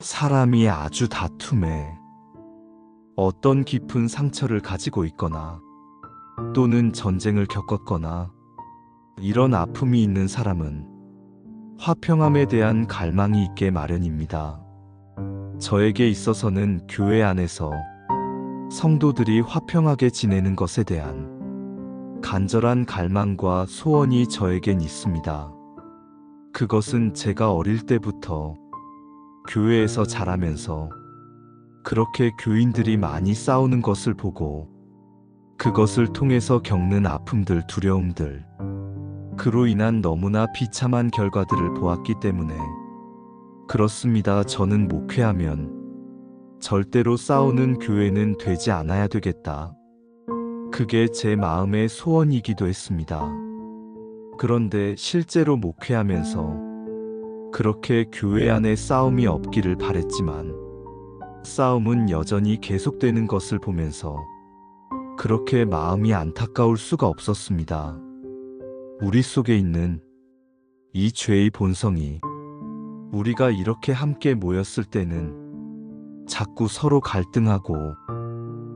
사람이 아주 다툼에 어떤 깊은 상처를 가지고 있거나 또는 전쟁을 겪었거나 이런 아픔이 있는 사람은 화평함에 대한 갈망이 있게 마련입니다. 저에게 있어서는 교회 안에서 성도들이 화평하게 지내는 것에 대한 간절한 갈망과 소원이 저에겐 있습니다. 그것은 제가 어릴 때부터 교회에서 자라면서 그렇게 교인들이 많이 싸우는 것을 보고 그것을 통해서 겪는 아픔들, 두려움들, 그로 인한 너무나 비참한 결과들을 보았기 때문에 그렇습니다. 저는 목회하면 절대로 싸우는 교회는 되지 않아야 되겠다. 그게 제 마음의 소원이기도 했습니다. 그런데 실제로 목회하면서 그렇게 교회 안에 싸움이 없기를 바랬지만 싸움은 여전히 계속되는 것을 보면서 그렇게 마음이 안타까울 수가 없었습니다. 우리 속에 있는 이 죄의 본성이 우리가 이렇게 함께 모였을 때는 자꾸 서로 갈등하고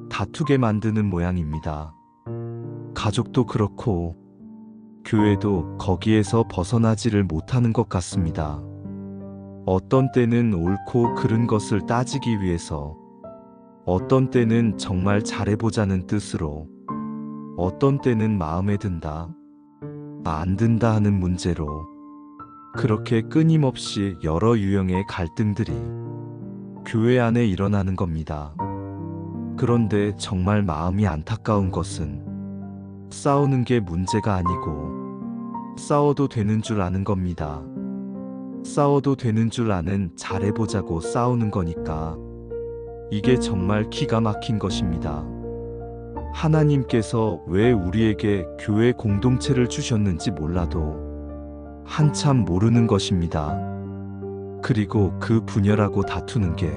다투게 만드는 모양입니다. 가족도 그렇고 교회도 거기에서 벗어나지를 못하는 것 같습니다. 어떤 때는 옳고 그른 것을 따지기 위해서, 어떤 때는 정말 잘해보자는 뜻으로, 어떤 때는 마음에 든다, 안 든다 하는 문제로 그렇게 끊임없이 여러 유형의 갈등들이 교회 안에 일어나는 겁니다. 그런데 정말 마음이 안타까운 것은 싸우는 게 문제가 아니고 싸워도 되는 줄 아는 겁니다. 싸워도 되는 줄 아는 잘해보자고 싸우는 거니까 이게 정말 기가 막힌 것입니다. 하나님께서 왜 우리에게 교회 공동체를 주셨는지 몰라도 한참 모르는 것입니다. 그리고 그 분열하고 다투는 게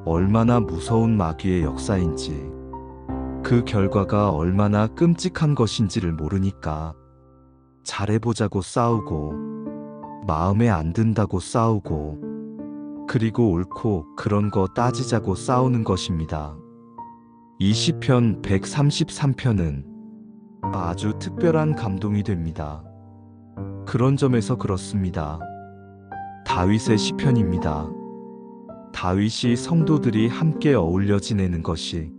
얼마나 무서운 마귀의 역사인지, 그 결과가 얼마나 끔찍한 것인지를 모르니까 잘해보자고 싸우고 마음에 안 든다고 싸우고 그리고 옳고 그런 거 따지자고 싸우는 것입니다. 이 시편 133편은 아주 특별한 감동이 됩니다. 그런 점에서 그렇습니다. 다윗의 시편입니다. 다윗이 성도들이 함께 어울려 지내는 것이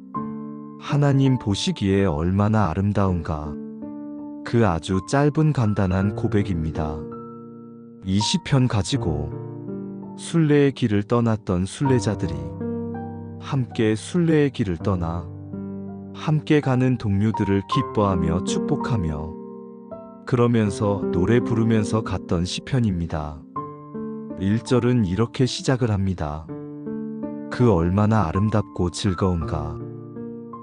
하나님 보시기에 얼마나 아름다운가, 그 아주 짧은 간단한 고백입니다. 이 시편 가지고 순례의 길을 떠났던 순례자들이 함께 순례의 길을 떠나 함께 가는 동료들을 기뻐하며 축복하며 그러면서 노래 부르면서 갔던 시편입니다. 1절은 이렇게 시작을 합니다. 그 얼마나 아름답고 즐거운가.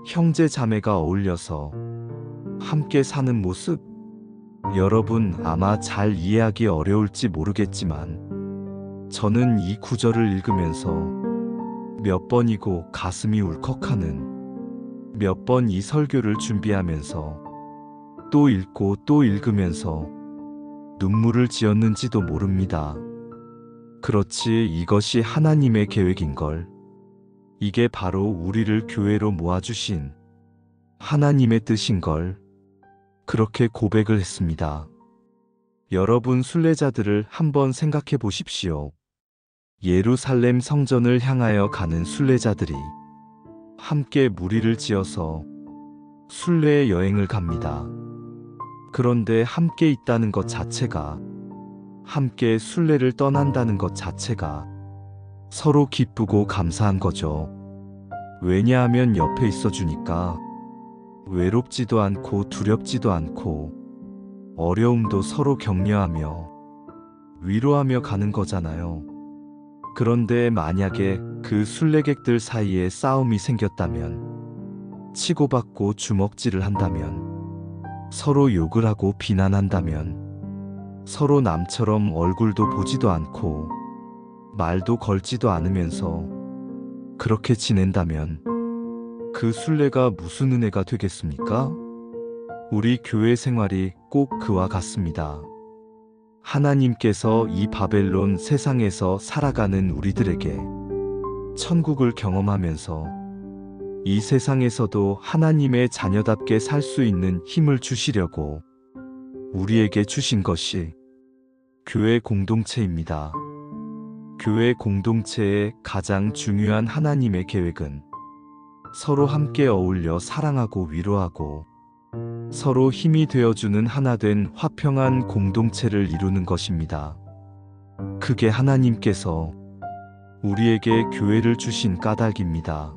형제 자매가 어울려서 함께 사는 모습. 여러분 아마 잘 이해하기 어려울지 모르겠지만 저는 이 구절을 읽으면서 몇 번이고 가슴이 울컥하는, 몇 번 이 설교를 준비하면서 또 읽고 또 읽으면서 눈물을 지었는지도 모릅니다. 그렇지, 이것이 하나님의 계획인걸. 이게 바로 우리를 교회로 모아주신 하나님의 뜻인걸. 그렇게 고백을 했습니다. 여러분 순례자들을 한번 생각해 보십시오. 예루살렘 성전을 향하여 가는 순례자들이 함께 무리를 지어서 순례의 여행을 갑니다. 그런데 함께 있다는 것 자체가, 함께 순례를 떠난다는 것 자체가 서로 기쁘고 감사한 거죠. 왜냐하면 옆에 있어주니까 외롭지도 않고 두렵지도 않고 어려움도 서로 격려하며 위로하며 가는 거잖아요. 그런데 만약에 그 순례객들 사이에 싸움이 생겼다면, 치고받고 주먹질을 한다면, 서로 욕을 하고 비난한다면, 서로 남처럼 얼굴도 보지도 않고 말도 걸지도 않으면서 그렇게 지낸다면 그 순례가 무슨 은혜가 되겠습니까? 우리 교회 생활이 꼭 그와 같습니다. 하나님께서 이 바벨론 세상에서 살아가는 우리들에게 천국을 경험하면서 이 세상에서도 하나님의 자녀답게 살 수 있는 힘을 주시려고 우리에게 주신 것이 교회 공동체입니다. 교회 공동체의 가장 중요한 하나님의 계획은 서로 함께 어울려 사랑하고 위로하고 서로 힘이 되어주는 하나된 화평한 공동체를 이루는 것입니다. 그게 하나님께서 우리에게 교회를 주신 까닭입니다.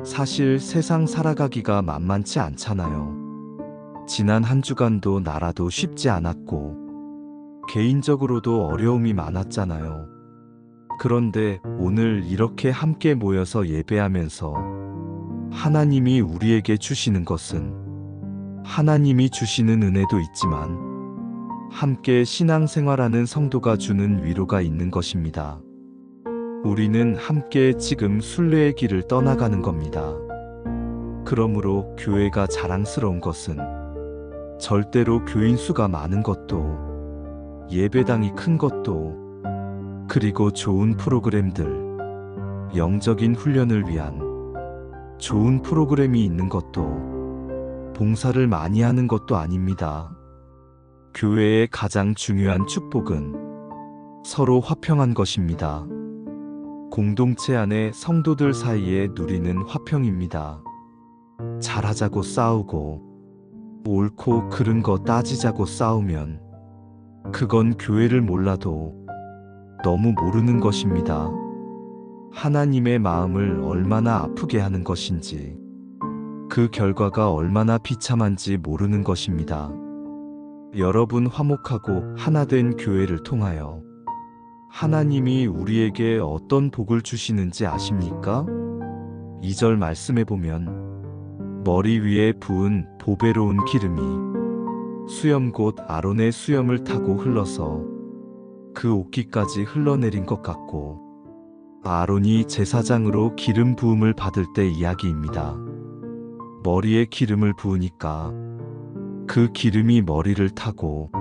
사실 세상 살아가기가 만만치 않잖아요. 지난 한 주간도 나라도 쉽지 않았고 개인적으로도 어려움이 많았잖아요. 그런데 오늘 이렇게 함께 모여서 예배하면서 하나님이 우리에게 주시는 것은 하나님이 주시는 은혜도 있지만 함께 신앙생활하는 성도가 주는 위로가 있는 것입니다. 우리는 함께 지금 순례의 길을 떠나가는 겁니다. 그러므로 교회가 자랑스러운 것은 절대로 교인 수가 많은 것도 예배당이 큰 것도 그리고 좋은 프로그램들, 영적인 훈련을 위한 좋은 프로그램이 있는 것도 봉사를 많이 하는 것도 아닙니다. 교회의 가장 중요한 축복은 서로 화평한 것입니다. 공동체 안에 성도들 사이에 누리는 화평입니다. 잘하자고 싸우고 옳고 그른 거 따지자고 싸우면 그건 교회를 몰라도 너무 모르는 것입니다. 하나님의 마음을 얼마나 아프게 하는 것인지 그 결과가 얼마나 비참한지 모르는 것입니다. 여러분 화목하고 하나된 교회를 통하여 하나님이 우리에게 어떤 복을 주시는지 아십니까? 2절 말씀해 보면 머리 위에 부은 보배로운 기름이 수염 곧 아론의 수염을 타고 흘러서 그 옷깃까지 흘러내린 것 같고 아론이 제사장으로 기름 부음을 받을 때 이야기입니다. 머리에 기름을 부으니까 그 기름이 머리를 타고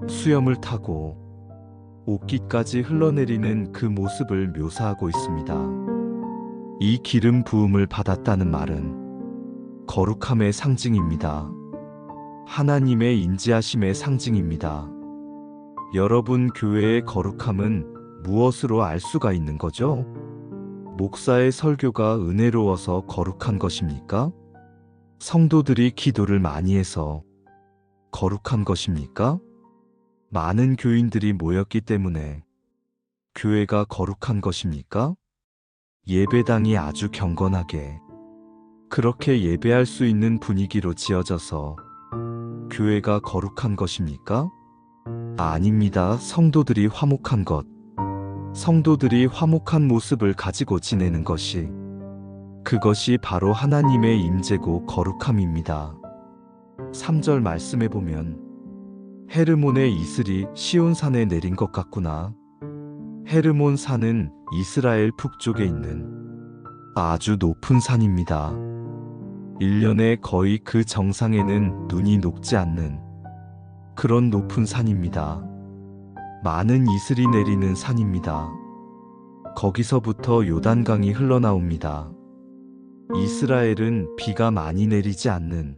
수염을 타고 옷깃까지 흘러내리는 그 모습을 묘사하고 있습니다. 이 기름 부음을 받았다는 말은 거룩함의 상징입니다. 하나님의 인지하심의 상징입니다. 여러분 교회의 거룩함은 무엇으로 알 수가 있는 거죠? 목사의 설교가 은혜로워서 거룩한 것입니까? 성도들이 기도를 많이 해서 거룩한 것입니까? 많은 교인들이 모였기 때문에 교회가 거룩한 것입니까? 예배당이 아주 경건하게 그렇게 예배할 수 있는 분위기로 지어져서 교회가 거룩한 것입니까? 아닙니다. 성도들이 화목한 것, 성도들이 화목한 모습을 가지고 지내는 것이 그것이 바로 하나님의 임재고 거룩함입니다. 3절 말씀해 보면 헤르몬의 이슬이 시온산에 내린 것 같구나. 헤르몬 산은 이스라엘 북쪽에 있는 아주 높은 산입니다. 1년에 거의 그 정상에는 눈이 녹지 않는 그런 높은 산입니다. 많은 이슬이 내리는 산입니다. 거기서부터 요단강이 흘러나옵니다. 이스라엘은 비가 많이 내리지 않는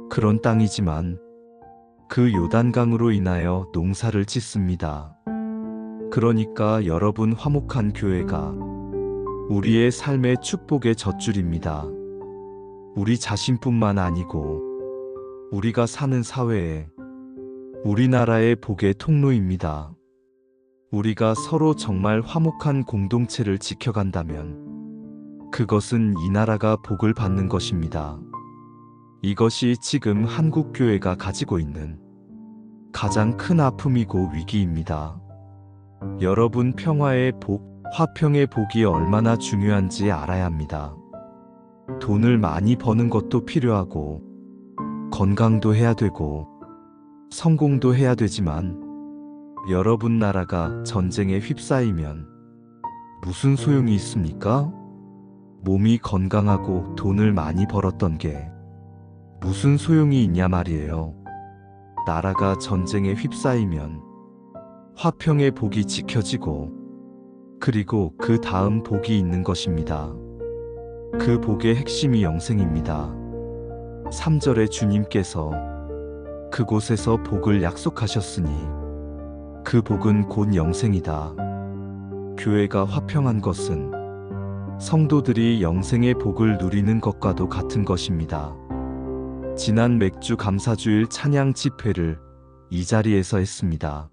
그런 땅이지만 그 요단강으로 인하여 농사를 짓습니다. 그러니까 여러분 화목한 교회가 우리의 삶의 축복의 젖줄입니다. 우리 자신뿐만 아니고 우리가 사는 사회에 우리나라의 복의 통로입니다. 우리가 서로 정말 화목한 공동체를 지켜간다면 그것은 이 나라가 복을 받는 것입니다. 이것이 지금 한국 교회가 가지고 있는 가장 큰 아픔이고 위기입니다. 여러분 평화의 복, 화평의 복이 얼마나 중요한지 알아야 합니다. 돈을 많이 버는 것도 필요하고 건강도 해야 되고 성공도 해야 되지만 여러분 나라가 전쟁에 휩싸이면 무슨 소용이 있습니까? 몸이 건강하고 돈을 많이 벌었던 게 무슨 소용이 있냐 말이에요. 나라가 전쟁에 휩싸이면 화평의 복이 지켜지고 그리고 그 다음 복이 있는 것입니다. 그 복의 핵심이 영생입니다. 3절에 주님께서 그곳에서 복을 약속하셨으니 그 복은 곧 영생이다. 교회가 화평한 것은 성도들이 영생의 복을 누리는 것과도 같은 것입니다. 지난 맥주 감사주일 찬양 집회를 이 자리에서 했습니다.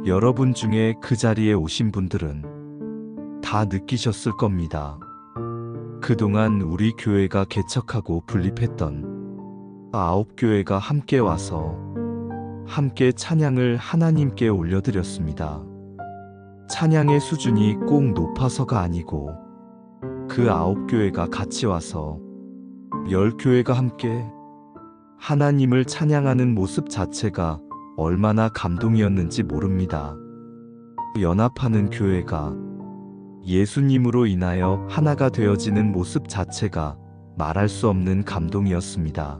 여러분 중에 그 자리에 오신 분들은 다 느끼셨을 겁니다. 그동안 우리 교회가 개척하고 분립했던 9교회가 함께 와서 함께 찬양을 하나님께 올려드렸습니다. 찬양의 수준이 꼭 높아서가 아니고 그 9교회가 같이 와서 10교회가 함께 하나님을 찬양하는 모습 자체가 얼마나 감동이었는지 모릅니다. 연합하는 교회가 예수님으로 인하여 하나가 되어지는 모습 자체가 말할 수 없는 감동이었습니다.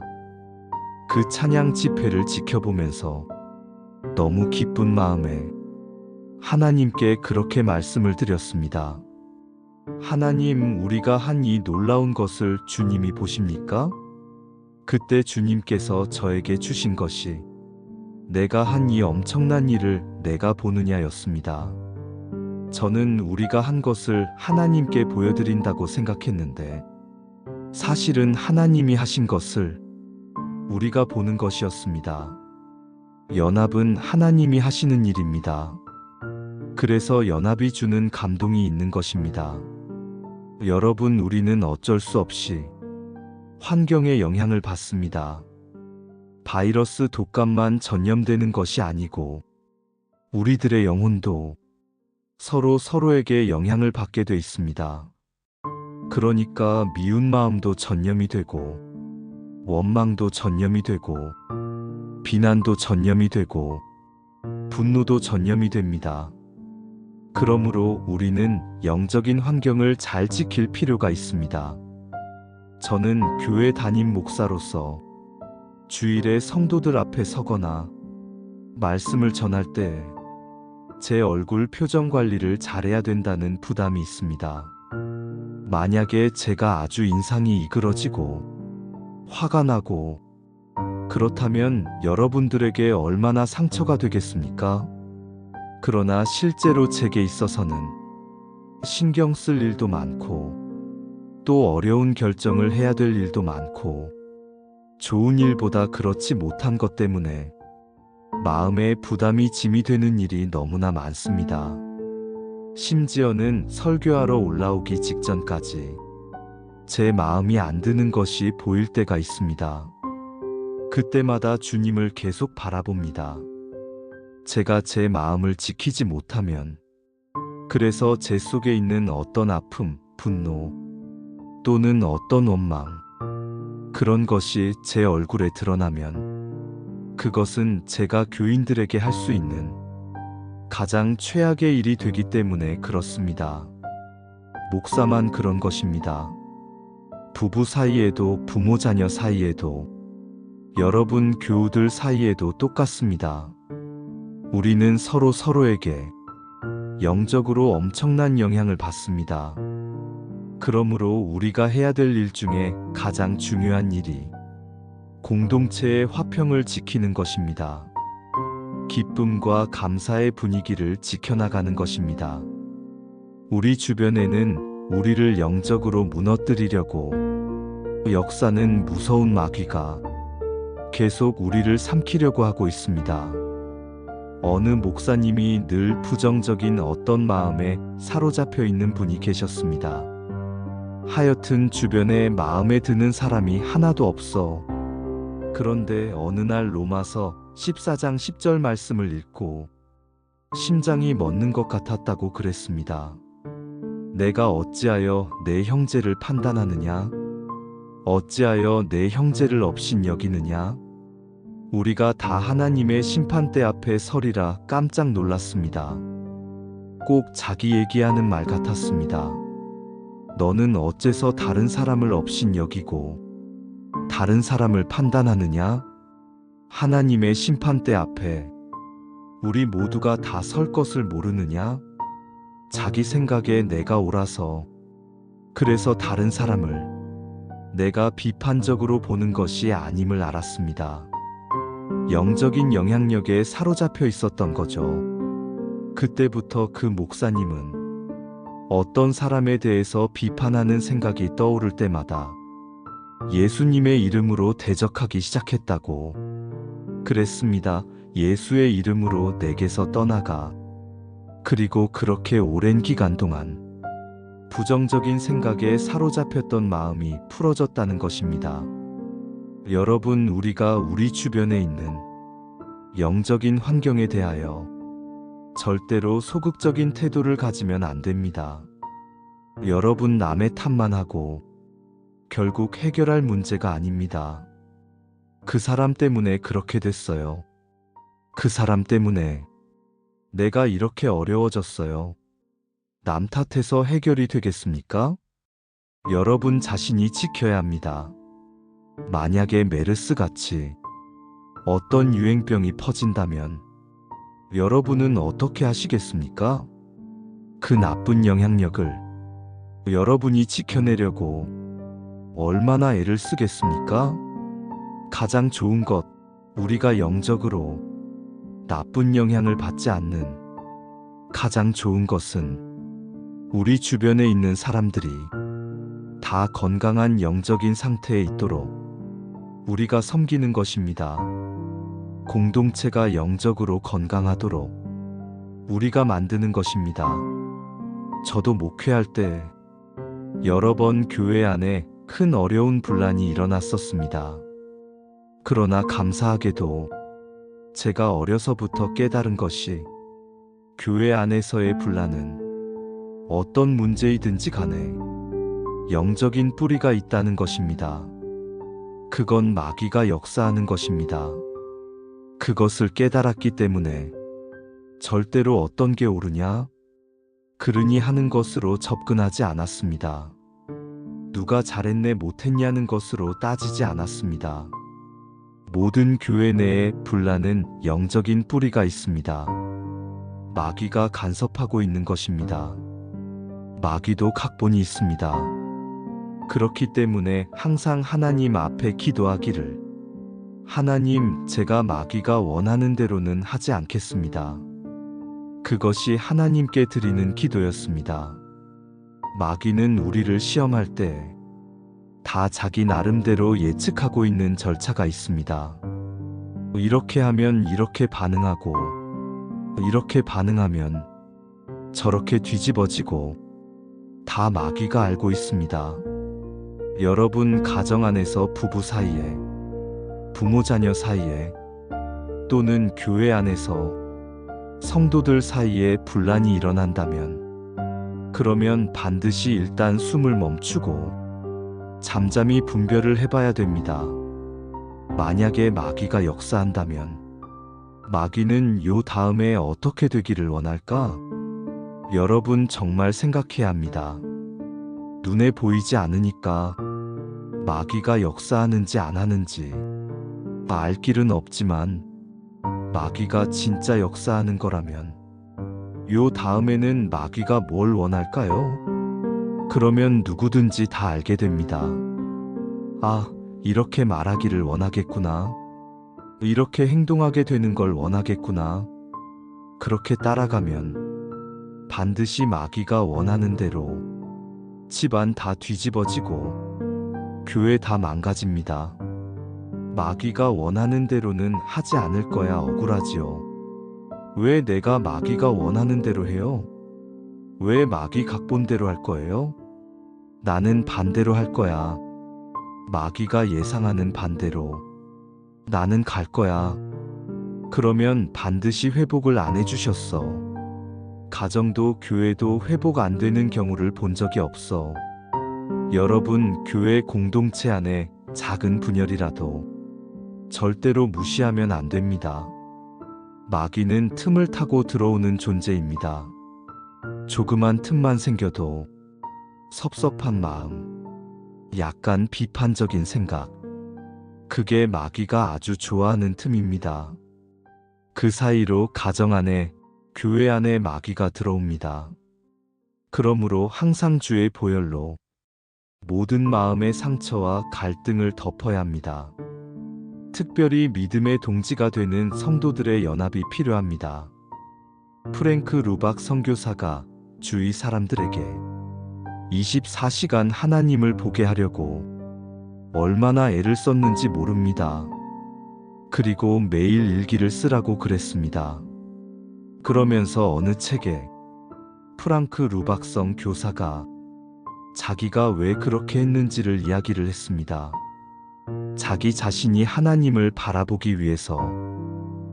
그 찬양 집회를 지켜보면서 너무 기쁜 마음에 하나님께 그렇게 말씀을 드렸습니다. 하나님, 우리가 한 이 놀라운 것을 주님이 보십니까? 그때 주님께서 저에게 주신 것이 내가 한 이 엄청난 일을 내가 보느냐였습니다. 저는 우리가 한 것을 하나님께 보여드린다고 생각했는데 사실은 하나님이 하신 것을 우리가 보는 것이었습니다. 연합은 하나님이 하시는 일입니다. 그래서 연합이 주는 감동이 있는 것입니다. 여러분, 우리는 어쩔 수 없이 환경의 영향을 받습니다. 바이러스 독감만 전염되는 것이 아니고 우리들의 영혼도 서로에게 영향을 받게 돼 있습니다. 그러니까 미운 마음도 전염이 되고 원망도 전염이 되고 비난도 전염이 되고 분노도 전염이 됩니다. 그러므로 우리는 영적인 환경을 잘 지킬 필요가 있습니다. 저는 교회 담임 목사로서 주일에 성도들 앞에 서거나 말씀을 전할 때 제 얼굴 표정 관리를 잘해야 된다는 부담이 있습니다. 만약에 제가 아주 인상이 이그러지고 화가 나고 그렇다면 여러분들에게 얼마나 상처가 되겠습니까? 그러나 실제로 제게 있어서는 신경 쓸 일도 많고 또 어려운 결정을 해야 될 일도 많고 좋은 일보다 그렇지 못한 것 때문에 마음에 부담이 짐이 되는 일이 너무나 많습니다. 심지어는 설교하러 올라오기 직전까지 제 마음이 안 드는 것이 보일 때가 있습니다. 그때마다 주님을 계속 바라봅니다. 제가 제 마음을 지키지 못하면, 그래서 제 속에 있는 어떤 아픔, 분노 또는 어떤 원망, 그런 것이 제 얼굴에 드러나면 그것은 제가 교인들에게 할 수 있는 가장 최악의 일이 되기 때문에 그렇습니다. 목사만 그런 것입니다. 부부 사이에도, 부모 자녀 사이에도, 여러분 교우들 사이에도 똑같습니다. 우리는 서로에게 영적으로 엄청난 영향을 받습니다. 그러므로 우리가 해야 될 일 중에 가장 중요한 일이 공동체의 화평을 지키는 것입니다. 기쁨과 감사의 분위기를 지켜나가는 것입니다. 우리 주변에는 우리를 영적으로 무너뜨리려고 역사는 무서운 마귀가 계속 우리를 삼키려고 하고 있습니다. 어느 목사님이 늘 부정적인 어떤 마음에 사로잡혀 있는 분이 계셨습니다. 하여튼 주변에 마음에 드는 사람이 하나도 없어. 그런데 어느 날 로마서 14장 10절 말씀을 읽고 심장이 멎는 것 같았다고 그랬습니다. 내가 어찌하여 내 형제를 판단하느냐? 어찌하여 내 형제를 업신 여기느냐? 우리가 다 하나님의 심판대 앞에 서리라. 깜짝 놀랐습니다. 꼭 자기 얘기하는 말 같았습니다. 너는 어째서 다른 사람을 업신 여기고 다른 사람을 판단하느냐? 하나님의 심판대 앞에 우리 모두가 다 설 것을 모르느냐? 자기 생각에 내가 옳아서, 그래서 다른 사람을 내가 비판적으로 보는 것이 아님을 알았습니다. 영적인 영향력에 사로잡혀 있었던 거죠. 그때부터 그 목사님은 어떤 사람에 대해서 비판하는 생각이 떠오를 때마다 예수님의 이름으로 대적하기 시작했다고 그랬습니다. 예수의 이름으로 내게서 떠나가. 그리고 그렇게 오랜 기간 동안 부정적인 생각에 사로잡혔던 마음이 풀어졌다는 것입니다. 여러분, 우리가 우리 주변에 있는 영적인 환경에 대하여 절대로 소극적인 태도를 가지면 안 됩니다. 여러분, 남의 탓만 하고 결국 해결할 문제가 아닙니다. 그 사람 때문에 그렇게 됐어요. 그 사람 때문에 내가 이렇게 어려워졌어요. 남 탓해서 해결이 되겠습니까? 여러분 자신이 지켜야 합니다. 만약에 메르스 같이 어떤 유행병이 퍼진다면 여러분은 어떻게 하시겠습니까? 그 나쁜 영향력을 여러분이 지켜내려고 얼마나 애를 쓰겠습니까? 가장 좋은 것, 우리가 영적으로 나쁜 영향을 받지 않는 가장 좋은 것은 우리 주변에 있는 사람들이 다 건강한 영적인 상태에 있도록 우리가 섬기는 것입니다. 공동체가 영적으로 건강하도록 우리가 만드는 것입니다. 저도 목회할 때 여러 번 교회 안에 큰 어려운 분란이 일어났었습니다. 그러나 감사하게도 제가 어려서부터 깨달은 것이 교회 안에서의 분란은 어떤 문제이든지 간에 영적인 뿌리가 있다는 것입니다. 그건 마귀가 역사하는 것입니다. 그것을 깨달았기 때문에 절대로 어떤 게 옳으냐, 그르니 하는 것으로 접근하지 않았습니다. 누가 잘했네 못했냐는 것으로 따지지 않았습니다. 모든 교회 내에 분란은 영적인 뿌리가 있습니다. 마귀가 간섭하고 있는 것입니다. 마귀도 각본이 있습니다. 그렇기 때문에 항상 하나님 앞에 기도하기를, 하나님, 제가 마귀가 원하는 대로는 하지 않겠습니다. 그것이 하나님께 드리는 기도였습니다. 마귀는 우리를 시험할 때 다 자기 나름대로 예측하고 있는 절차가 있습니다. 이렇게 하면 이렇게 반응하고, 이렇게 반응하면 저렇게 뒤집어지고, 다 마귀가 알고 있습니다. 여러분 가정 안에서 부부 사이에, 부모 자녀 사이에, 또는 교회 안에서 성도들 사이에 분란이 일어난다면, 그러면 반드시 일단 숨을 멈추고 잠잠히 분별을 해봐야 됩니다. 만약에 마귀가 역사한다면 마귀는 요 다음에 어떻게 되기를 원할까? 여러분 정말 생각해야 합니다. 눈에 보이지 않으니까 마귀가 역사하는지 안 하는지 알 길은 없지만, 마귀가 진짜 역사하는 거라면 요 다음에는 마귀가 뭘 원할까요? 그러면 누구든지 다 알게 됩니다. 아, 이렇게 말하기를 원하겠구나. 이렇게 행동하게 되는 걸 원하겠구나. 그렇게 따라가면 반드시 마귀가 원하는 대로 집안 다 뒤집어지고 교회 다 망가집니다. 마귀가 원하는 대로는 하지 않을 거야 억울하지요. 왜 내가 마귀가 원하는 대로 해요? 왜 마귀 각본대로 할 거예요? 나는 반대로 할 거야. 마귀가 예상하는 반대로 나는 갈 거야. 그러면 반드시 회복을 안 해주셨어. 가정도 교회도 회복 안 되는 경우를 본 적이 없어. 여러분, 교회 공동체 안에 작은 분열이라도 절대로 무시하면 안 됩니다. 마귀는 틈을 타고 들어오는 존재입니다. 조그만 틈만 생겨도 섭섭한 마음, 약간 비판적인 생각, 그게 마귀가 아주 좋아하는 틈입니다. 그 사이로 가정 안에, 교회 안에 마귀가 들어옵니다. 그러므로 항상 주의 보혈로 모든 마음의 상처와 갈등을 덮어야 합니다. 특별히 믿음의 동지가 되는 성도들의 연합이 필요합니다. 프랭크 루박 선교사가 주위 사람들에게 24시간 하나님을 보게 하려고 얼마나 애를 썼는지 모릅니다. 그리고 매일 일기를 쓰라고 그랬습니다. 그러면서 어느 책에 프랑크 루박성 교사가 자기가 왜 그렇게 했는지를 이야기를 했습니다. 자기 자신이 하나님을 바라보기 위해서,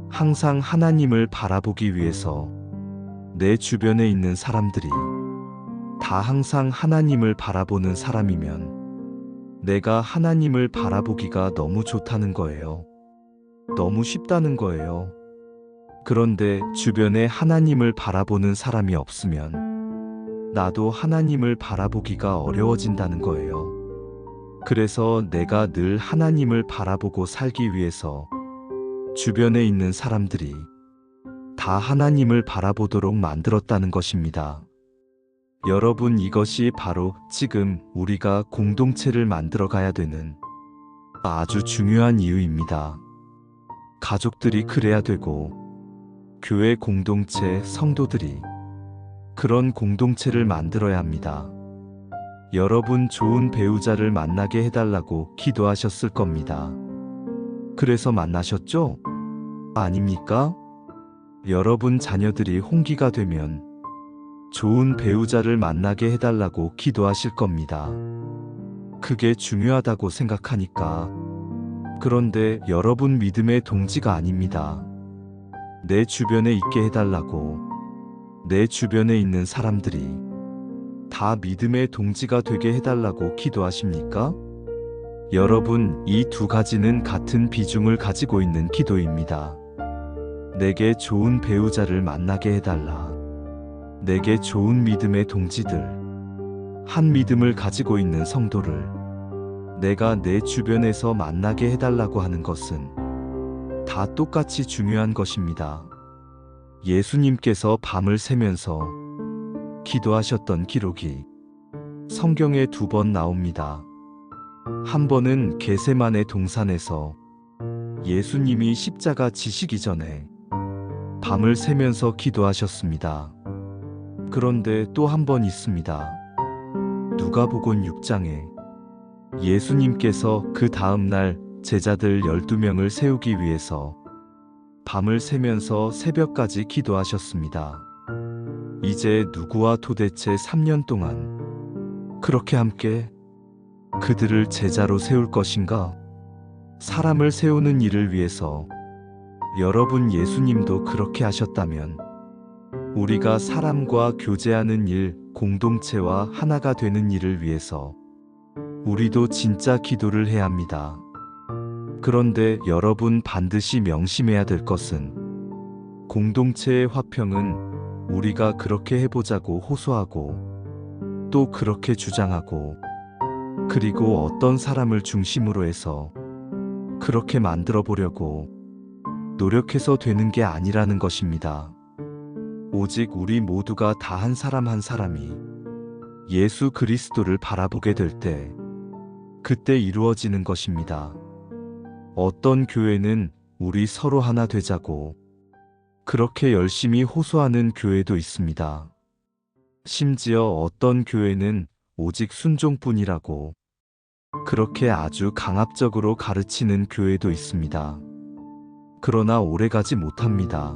항상 하나님을 바라보기 위해서 내 주변에 있는 사람들이 다 항상 하나님을 바라보는 사람이면 내가 하나님을 바라보기가 너무 좋다는 거예요. 너무 쉽다는 거예요. 그런데 주변에 하나님을 바라보는 사람이 없으면 나도 하나님을 바라보기가 어려워진다는 거예요. 그래서 내가 늘 하나님을 바라보고 살기 위해서 주변에 있는 사람들이 다 하나님을 바라보도록 만들었다는 것입니다. 여러분, 이것이 바로 지금 우리가 공동체를 만들어 가야 되는 아주 중요한 이유입니다. 가족들이 그래야 되고, 교회 공동체, 성도들이 그런 공동체를 만들어야 합니다. 여러분, 좋은 배우자를 만나게 해달라고 기도하셨을 겁니다. 그래서 만나셨죠? 아닙니까? 여러분 자녀들이 홍기가 되면 좋은 배우자를 만나게 해달라고 기도하실 겁니다. 그게 중요하다고 생각하니까. 그런데 여러분 믿음의 동지가 아닙니다. 내 주변에 있게 해달라고, 내 주변에 있는 사람들이 다 믿음의 동지가 되게 해달라고 기도하십니까? 여러분, 이 두 가지는 같은 비중을 가지고 있는 기도입니다. 내게 좋은 배우자를 만나게 해달라. 내게 좋은 믿음의 동지들, 한 믿음을 가지고 있는 성도를 내가 내 주변에서 만나게 해달라고 하는 것은 다 똑같이 중요한 것입니다. 예수님께서 밤을 새면서 기도하셨던 기록이 성경에 2번 나옵니다. 한 번은 겟세마네 동산에서 예수님이 십자가 지시기 전에 밤을 새면서 기도하셨습니다. 그런데 또 한 번 있습니다. 누가복음 6장에 예수님께서 그 다음 날 제자들 12명을 세우기 위해서 밤을 새면서 새벽까지 기도하셨습니다. 이제 누구와 도대체 3년 동안 그렇게 함께 그들을 제자로 세울 것인가? 사람을 세우는 일을 위해서 여러분, 예수님도 그렇게 하셨다면 우리가 사람과 교제하는 일, 공동체와 하나가 되는 일을 위해서 우리도 진짜 기도를 해야 합니다. 그런데 여러분, 반드시 명심해야 될 것은 공동체의 화평은 우리가 그렇게 해보자고 호소하고 또 그렇게 주장하고 그리고 어떤 사람을 중심으로 해서 그렇게 만들어 보려고 노력해서 되는 게 아니라는 것입니다. 오직 우리 모두가 다 한 사람 한 사람이 예수 그리스도를 바라보게 될 때, 그때 이루어지는 것입니다. 어떤 교회는 우리 서로 하나 되자고 그렇게 열심히 호소하는 교회도 있습니다. 심지어 어떤 교회는 오직 순종뿐이라고 그렇게 아주 강압적으로 가르치는 교회도 있습니다. 그러나 오래가지 못합니다.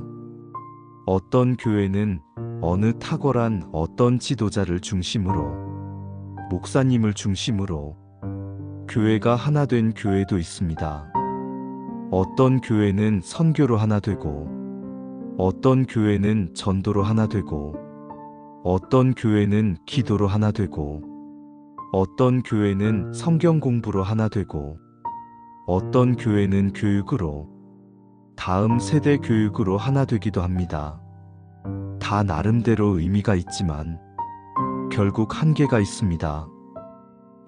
어떤 교회는 어느 탁월한 어떤 지도자를 중심으로, 목사님을 중심으로 교회가 하나 된 교회도 있습니다. 어떤 교회는 선교로 하나 되고, 어떤 교회는 전도로 하나 되고, 어떤 교회는 기도로 하나 되고, 어떤 교회는 성경 공부로 하나 되고, 어떤 교회는 교육으로, 다음 세대 교육으로 하나 되기도 합니다. 다 나름대로 의미가 있지만 결국 한계가 있습니다.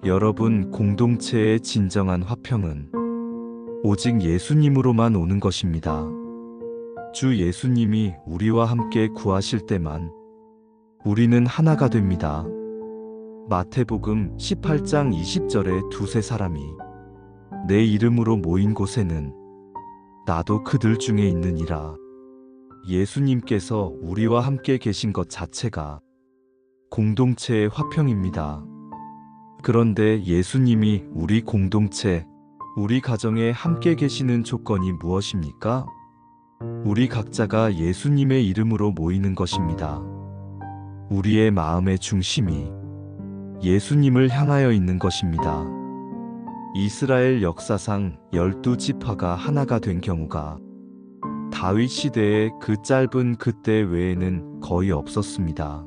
여러분, 공동체의 진정한 화평은 오직 예수님으로만 오는 것입니다. 주 예수님이 우리와 함께 구하실 때만 우리는 하나가 됩니다. 마태복음 18장 20절에 두세 사람이 내 이름으로 모인 곳에는 나도 그들 중에 있느니라. 예수님께서 우리와 함께 계신 것 자체가 공동체의 화평입니다. 그런데 예수님이 우리 공동체, 우리 가정에 함께 계시는 조건이 무엇입니까? 우리 각자가 예수님의 이름으로 모이는 것입니다. 우리의 마음의 중심이 예수님을 향하여 있는 것입니다. 이스라엘 역사상 12지파가 하나가 된 경우가 다윗 시대의 그 짧은 그때 외에는 거의 없었습니다.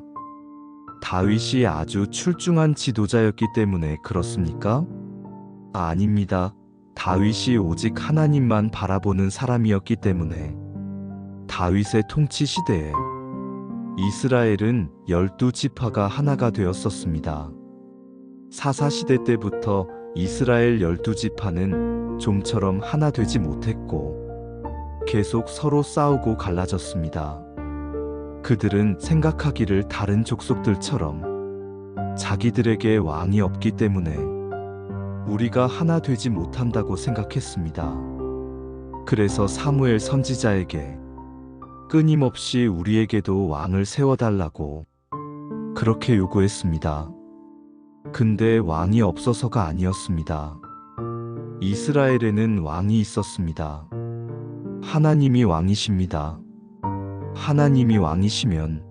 다윗이 아주 출중한 지도자였기 때문에 그렇습니까? 아닙니다. 다윗이 오직 하나님만 바라보는 사람이었기 때문에 다윗의 통치 시대에 이스라엘은 12지파가 하나가 되었었습니다. 사사시대 때부터 이스라엘 12지파는 좀처럼 하나 되지 못했고 계속 서로 싸우고 갈라졌습니다. 그들은 생각하기를 다른 족속들처럼 자기들에게 왕이 없기 때문에 우리가 하나 되지 못한다고 생각했습니다. 그래서 사무엘 선지자에게 끊임없이 우리에게도 왕을 세워달라고 그렇게 요구했습니다. 근데 왕이 없어서가 아니었습니다. 이스라엘에는 왕이 있었습니다. 하나님이 왕이십니다. 하나님이 왕이시면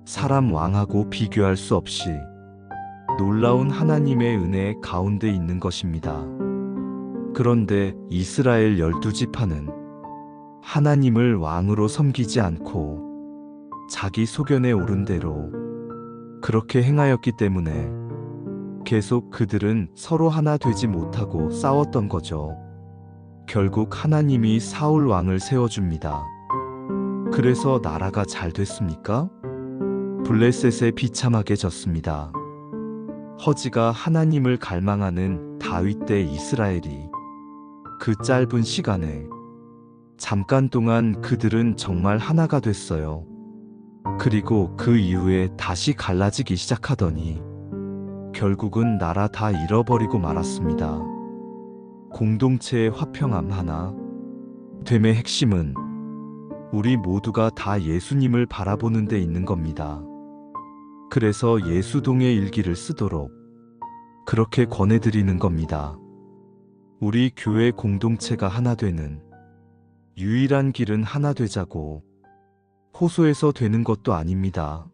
사람 왕하고 비교할 수 없이 놀라운 하나님의 은혜 가운데 있는 것입니다. 그런데 이스라엘 12지파는 하나님을 왕으로 섬기지 않고 자기 소견에 오른 대로 그렇게 행하였기 때문에 계속 그들은 서로 하나 되지 못하고 싸웠던 거죠. 결국 하나님이 사울 왕을 세워줍니다. 그래서 나라가 잘 됐습니까? 블레셋에 비참하게 졌습니다. 허지가 하나님을 갈망하는 다윗 때 이스라엘이 그 짧은 시간에 잠깐 동안 그들은 정말 하나가 됐어요. 그리고 그 이후에 다시 갈라지기 시작하더니 결국은 나라 다 잃어버리고 말았습니다. 공동체의 화평함 하나 됨의 핵심은 우리 모두가 다 예수님을 바라보는 데 있는 겁니다. 그래서 예수동의 일기를 쓰도록 그렇게 권해드리는 겁니다. 우리 교회 공동체가 하나 되는 유일한 길은 하나 되자고 호소해서 되는 것도 아닙니다.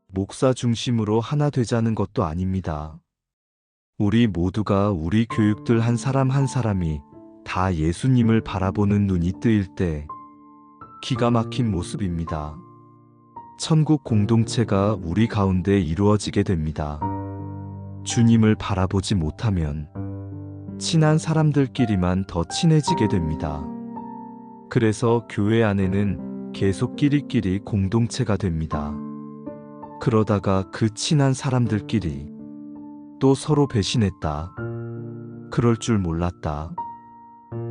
목사 중심으로 하나 되자는 것도 아닙니다. 우리 모두가 우리 교육들 한 사람 한 사람이 다 예수님을 바라보는 눈이 뜨일 때 기가 막힌 모습입니다. 천국 공동체가 우리 가운데 이루어지게 됩니다. 주님을 바라보지 못하면 친한 사람들끼리만 더 친해지게 됩니다. 그래서 교회 안에는 계속 끼리끼리 공동체가 됩니다. 그러다가 그 친한 사람들끼리 또 서로 배신했다. 그럴 줄 몰랐다.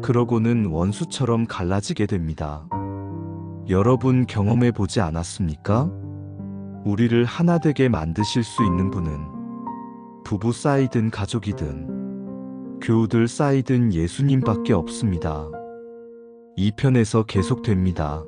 그러고는 원수처럼 갈라지게 됩니다. 여러분 경험해 보지 않았습니까? 우리를 하나 되게 만드실 수 있는 분은 부부 사이든 가족이든 교우들 사이든 예수님밖에 없습니다. 이 편에서 계속됩니다.